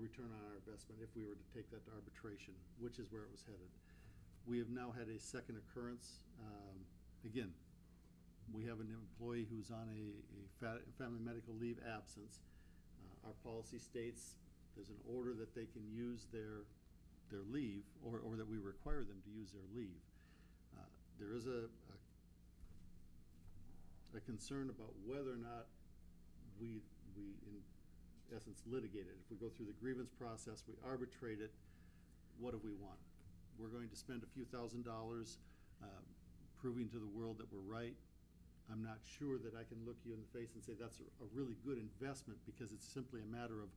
return on our investment if we were to take that to arbitration, which is where it was headed. We have now had a second occurrence. Again, we have an employee who's on a family medical leave absence. Our policy states there's an order that they can use their leave, or that we require them to use their leave. There is a concern about whether or not we in essence litigate it. If we go through the grievance process, we arbitrate it, what do we want? We're going to spend a few $1,000s proving to the world that we're right. I'm not sure that I can look you in the face and say that's a really good investment, because it's simply a matter of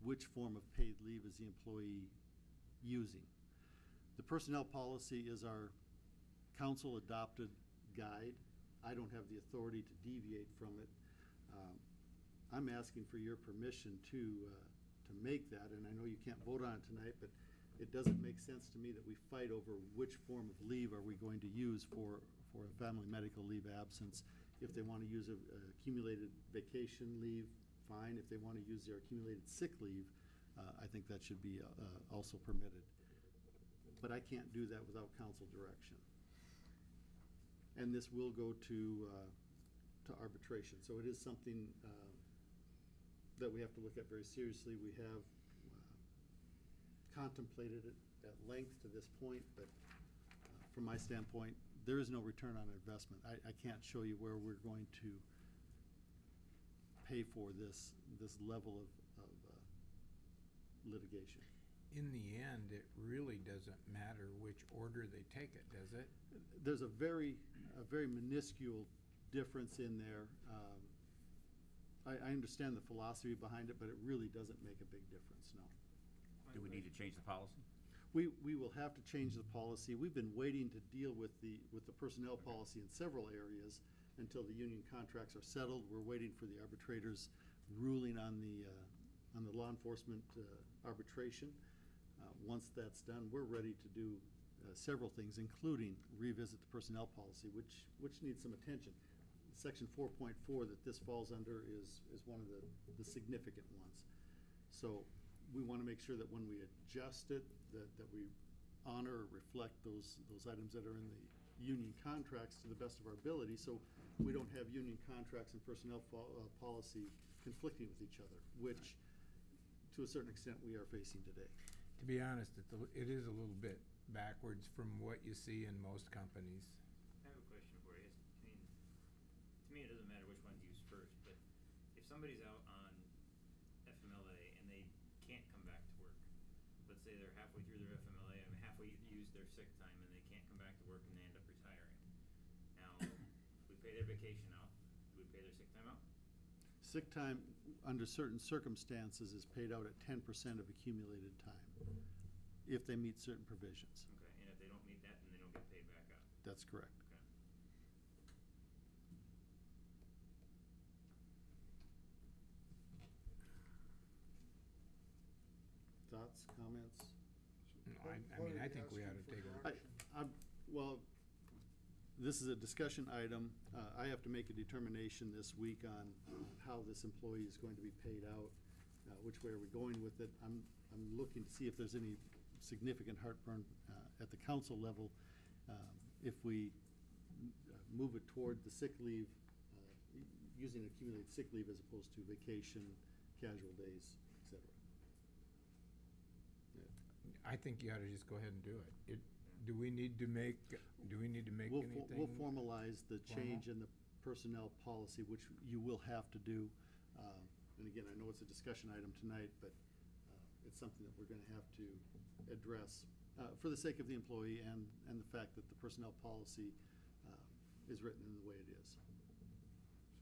which form of paid leave is the employee using. The personnel policy is our council adopted guide. I don't have the authority to deviate from it. I'm asking for your permission to make that, and I know you can't vote on it tonight, but it doesn't make sense to me that we fight over which form of leave are we going to use for a family medical leave absence. If they want to use a accumulated vacation leave, fine. If they want to use their accumulated sick leave, I think that should be also permitted. But I can't do that without council direction. And this will go to arbitration. So it is something that we have to look at very seriously. We have contemplated it at length to this point, but from my standpoint, there is no return on investment. I can't show you where we're going to pay for this level of litigation. In the end, it really doesn't matter which order they take it, does it? There's a very minuscule difference in there. I understand the philosophy behind it, but it really doesn't make a big difference, no. Do we need to change the policy? We will have to change the policy. We've been waiting to deal with the personnel policy in several areas until the union contracts are settled. We're waiting for the arbitrators' ruling on the law enforcement arbitration. Once that's done, we're ready to do several things, including revisit the personnel policy, which needs some attention. Section 4.4 that this falls under is one of the significant ones. So we want to make sure that when we adjust it, that we honor or reflect those items that are in the union contracts to the best of our ability, so we don't have union contracts and personnel policy conflicting with each other, which to a certain extent we are facing today. To be honest, it is a little bit backwards from what you see in most companies. I have a question for you. I mean, to me it doesn't matter which one's used first, but if somebody's out on FMLA and they can't come back to work, let's say they're halfway through their FMLA and halfway used their sick time and they can't come back to work and they end up retiring. Now, we pay their vacation out. Do we pay their sick time out? Sick time, under certain circumstances, is paid out at 10% of accumulated time, if they meet certain provisions. Okay, and if they don't meet that, then they don't get paid back out? That's correct. Okay. Thoughts, comments? No, I mean, I think we ought to take a... Well, this is a discussion item. I have to make a determination this week on how this employee is going to be paid out, which way are we going with it. I'm looking to see if there's any significant heartburn at the council level if we move it toward the sick leave, using accumulated sick leave as opposed to vacation, casual days, etc. Yeah. I think you ought to just go ahead and do it. Do we need to make anything? We'll formalize the change in the personnel policy, which you will have to do. And again, I know it's a discussion item tonight, but it's something that we're going to have to address for the sake of the employee and the fact that the personnel policy is written in the way it is.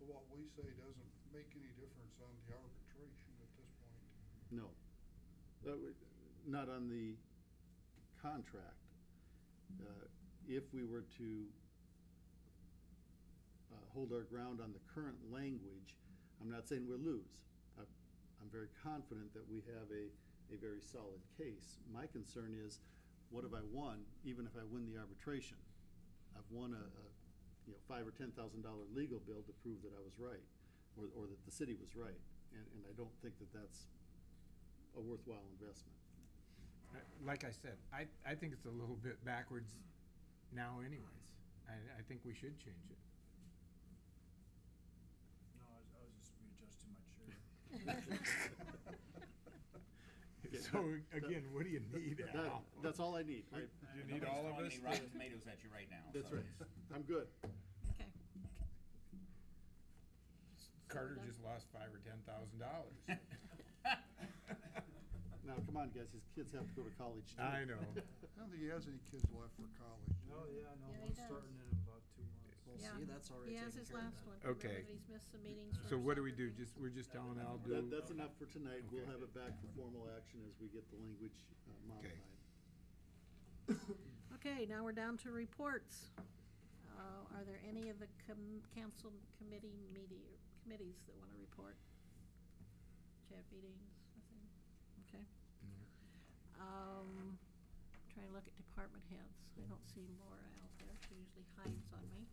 So what we say doesn't make any difference on the arbitration at this point? No. Not on the contract. If we were to hold our ground on the current language, I'm not saying we'll lose. I'm very confident that we have a very solid case. My concern is, what have I won, even if I win the arbitration? I've won a $5,000 or $10,000 legal bill to prove that I was right, or that the city was right, and I don't think that that's a worthwhile investment. Like I said, I think it's a little bit backwards now anyways. I think we should change it. No, I was just readjusting my chair. So again, what do you need, Al? That's all I need. Do you need Nobody's all of throwing us? any rotten tomatoes at you right now. That's so right. it's- I'm good. Okay. Carter So just lost $5,000 or $10,000. Now, come on, guys, his kids have to go to college too. I know. I don't think he has any kids left for college. Oh, yeah, no, Yeah, he one's does. starting in about 2 months. Well, Yeah. see, that's already He has taken his care of last then. one. Okay. Remember, he's missed some meetings So for what do we soccer do? games. We're just telling Al That's enough for tonight. We'll Okay. have it back for formal action as we get the language modified. Okay, now we're down to reports. Are there any of the council committees that want to report? Do you have meetings? Nothing? Okay. Trying to look at department heads. I don't see Laura out there. She usually hides on me.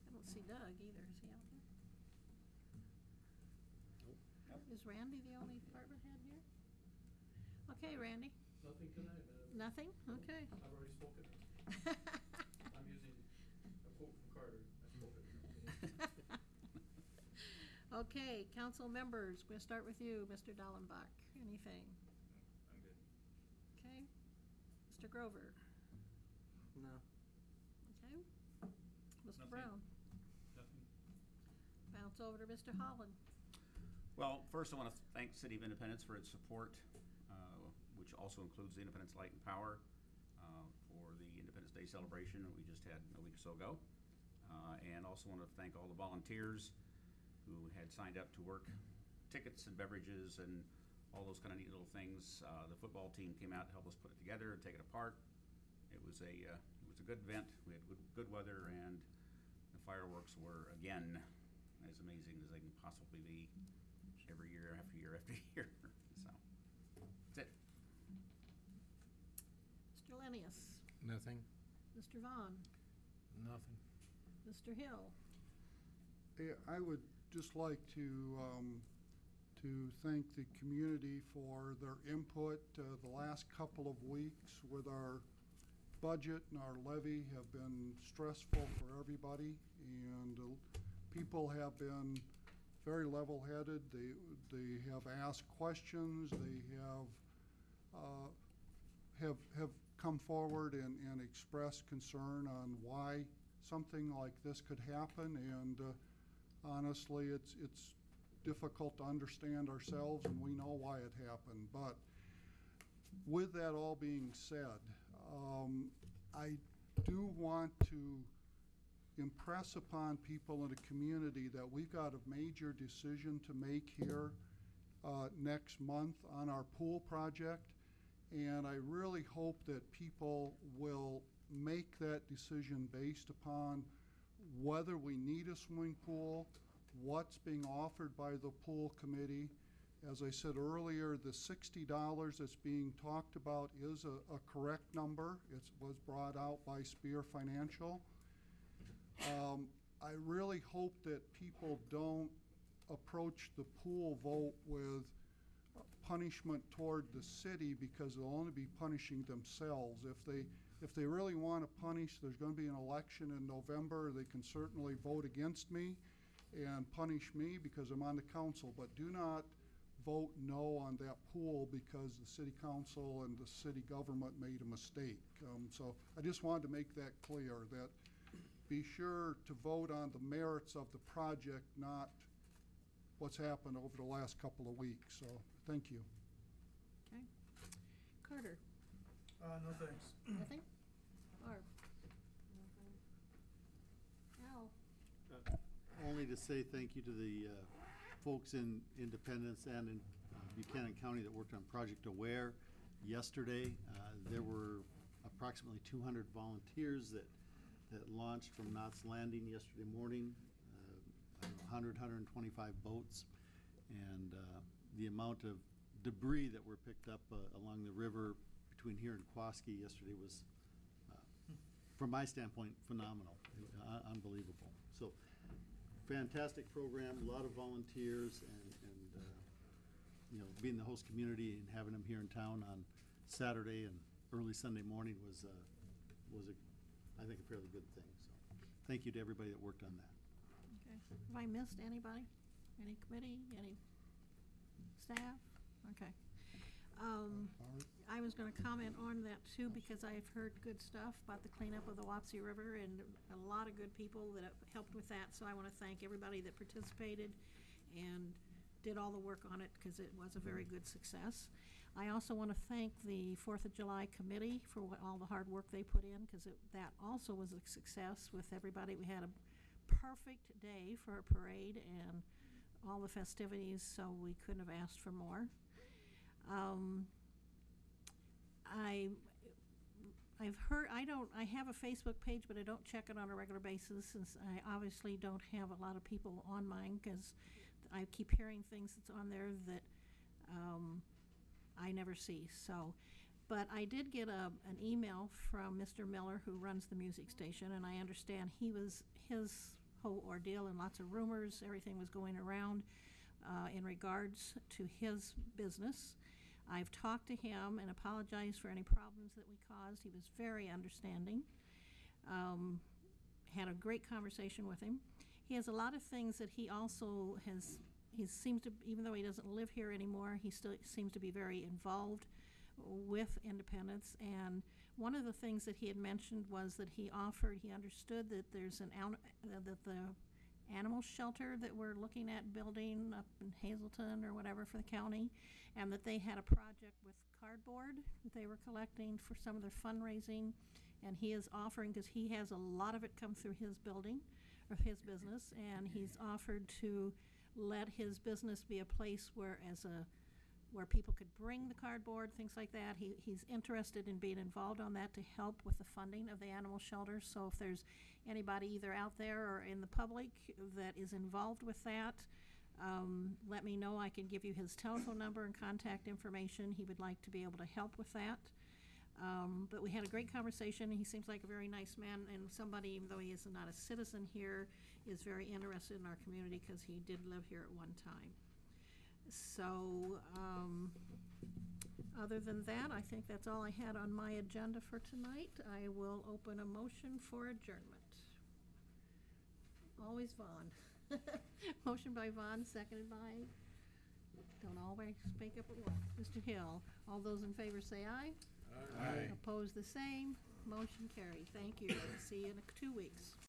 I don't see Doug either. Is he out there? Nope. Is Randy the only department head here? Okay, Randy. Nothing tonight, Nothing? Okay. I've already spoken. I'm using a quote from Carter. I spoke at the meeting. Okay, council members, we'll start with you, Mr. Dallenbach. Anything? I'm good. Okay. Mr. Grover? No. Okay. Mr. Nothing. Brown? Nothing. Bounce over to Mr. Holland. Well, first I want to thank City of Independence for its support, which also includes the Independence Light and Power for the Independence Day celebration that we just had a week or so ago. And also want to thank all the volunteers who had signed up to work tickets and beverages and all those kind of neat little things. The football team came out to help us put it together and take it apart. It was a good event. We had good weather, and the fireworks were again as amazing as they can possibly be every year after year after year. So that's it. Mr. Lennius? Nothing? Mr. Vaughn? Nothing. Mr. Hill? Yeah, I would just like to thank the community for their input. The last couple of weeks with our budget and our levy have been stressful for everybody, and people have been very level-headed. They have asked questions. They have come forward and expressed concern on why something like this could happen, and honestly, it's difficult to understand ourselves, and we know why it happened. But with that all being said, I do want to impress upon people in the community that we've got a major decision to make here next month on our pool project, and I really hope that people will make that decision based upon whether we need a swimming pool, what's being offered by the pool committee. As I said earlier, the $60 that's being talked about is a correct number. It was brought out by Spear Financial. I really hope that people don't approach the pool vote with punishment toward the city, because they'll only be punishing themselves. If they really want to punish, there's going to be an election in November. They can certainly vote against me and punish me because I'm on the council, but do not vote no on that pool because the city council and the city government made a mistake. So I just wanted to make that clear, that be sure to vote on the merits of the project, not what's happened over the last couple of weeks. So thank you. Okay. Carter? No thanks. Nothing? Barb? Al? Only to say thank you to the folks in Independence and in Buchanan County that worked on Project Aware yesterday. There were approximately 200 volunteers that launched from Knott's Landing yesterday morning, 100, 125 boats, and the amount of debris that were picked up along the river between here and Quoski yesterday was, from my standpoint, phenomenal, unbelievable. So, fantastic program, a lot of volunteers, and being the host community and having them here in town on Saturday and early Sunday morning was I think, a fairly good thing. So thank you to everybody that worked on that. Okay. Have I missed anybody? Any committee, any staff? Okay. Art? I was gonna comment on that too, because I've heard good stuff about the cleanup of the Wapsie River and a lot of good people that have helped with that, so I wanna thank everybody that participated and did all the work on it, because it was a very good success. I also wanna thank the 4th of July committee for all the hard work they put in, because that also was a success with everybody. We had a perfect day for a parade and all the festivities, so we couldn't have asked for more. I've heard, I have a Facebook page, but I don't check it on a regular basis, since I obviously don't have a lot of people on mine, because I keep hearing things that's on there that I never see, so. But I did get an email from Mr. Miller, who runs the music station, and I understand his whole ordeal and lots of rumors, everything was going around in regards to his business. I've talked to him and apologized for any problems that we caused. He was very understanding. Had a great conversation with him. He has a lot of things that he also has, he seems to, even though he doesn't live here anymore, he still seems to be very involved with Independence. And one of the things that he had mentioned was that he understood that there's that the animal shelter that we're looking at building up in Hazelton or whatever for the county, and that they had a project with cardboard that they were collecting for some of their fundraising, and he is offering, because he has a lot of it come through his building or his business, and he's offered to let his business be a place where people could bring the cardboard, things like that. He's interested in being involved on that to help with the funding of the animal shelter. So if there's anybody either out there or in the public that is involved with that, let me know. I can give you his telephone number and contact information. He would like to be able to help with that. But we had a great conversation. He seems like a very nice man, and somebody, even though he is not a citizen here, is very interested in our community, because he did live here at one time. So, other than that, I think that's all I had on my agenda for tonight. I will open a motion for adjournment. Always Vaughn. Motion by Vaughn, seconded by, don't always speak up at once, Mr. Hill. All those in favor say aye. Aye. Opposed, the same. Motion carried. Thank you. See you in 2 weeks.